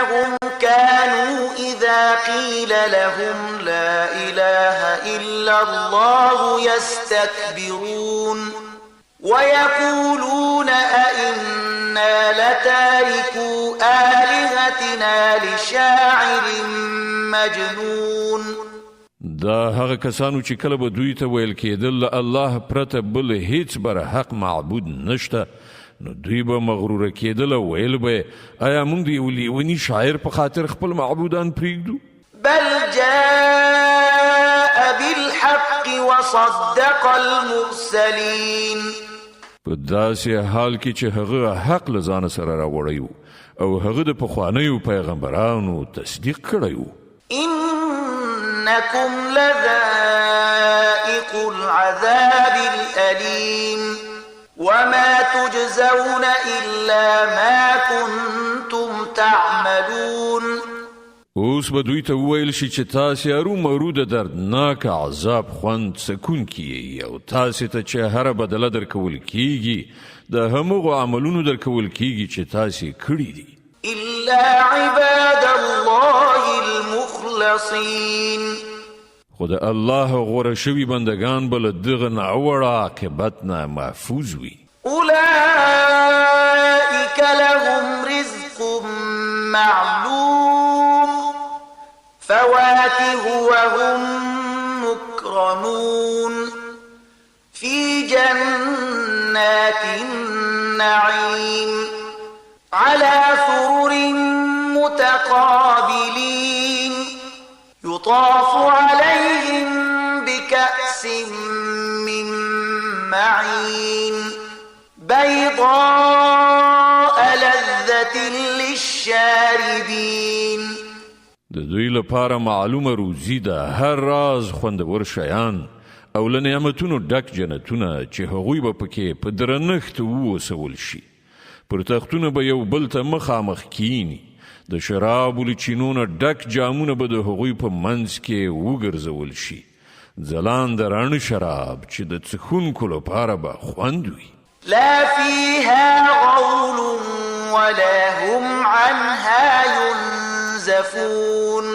هم كانوا إذا قيل لهم لا إله إلا الله يستكبرون ويقولون أئنا لتاركو آلهتنا لشاعر مجنون. دا هغه کسانو چې کله به دوی ته ویل کېدل الله پرته بل هیڅ بر حق معبود نشته نو دوی به مغروره کېدل او ویل به آیا موږ د یو لیوني شاعر په خاطر خپل معبودان پرېږدو؟ بل جاء بالحق وصدق المرسلين. په داسې حال کې چې هغه حق له ځانه سره راوړی و او هغه د پخوانیو پیغمبرانو تصدیق کړی و. إنكم لذائق العذاب الأليم وما تجزون إلا ما كنتم تعملون. اوس به دوی ته وویل شي چې تاسې ارومرو د دردناک عذاب خوند څکونکي او تاسې ته چې هره بدله درکول کیږي د همغو عملونو درکول کیږي چې تاسې کړي دي. إلا عباد الله المخلصين. خو د الله غوره شوي بندگان به له دغه ناوړه عاقبت نه محفوظ وي. أولئك لهم رزق معلوم فواكه وهم مكرمون في جنات النعيم على سرر متقابلين يطاف عليهم بكأس من معين بيضاء لذة للشاربين. د دوی لپاره معلومه روزي ده هر راز خوندور شیان او له نعمتونو ډک جنتونه چې هغوی به پکې په درنښت ووسول شي. پر تختونه به یو بل ته مخامخ کینی د شرابو له چینو نه ډک جامونه به د هغوی په منځ کې وګرځول شي. ځلانده رڼ شراب چې د څښونکو لپاره به خوند وي. لا فيها غول ولا هم عنها ينزفون.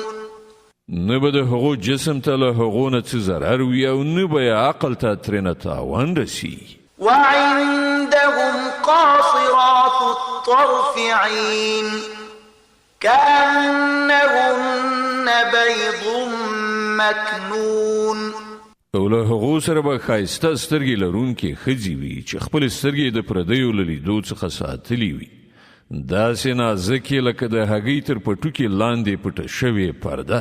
نه به د هغو جسم ته له هغو نه څه ضرر وي او نه به یې عقل ته ترېنه تاوان رسي. وعندهم قاصرات الطرف عين كأنهن بيض مكنون. او له هغو سره به ښایسته سترګې لرونکې ښځې وي چې خپلې سترګې د پردیو له لیدو څخه ساتلې وي. داسې نازکې لکه د هګۍ تر پټوکې لاندې پټه شوې پرده.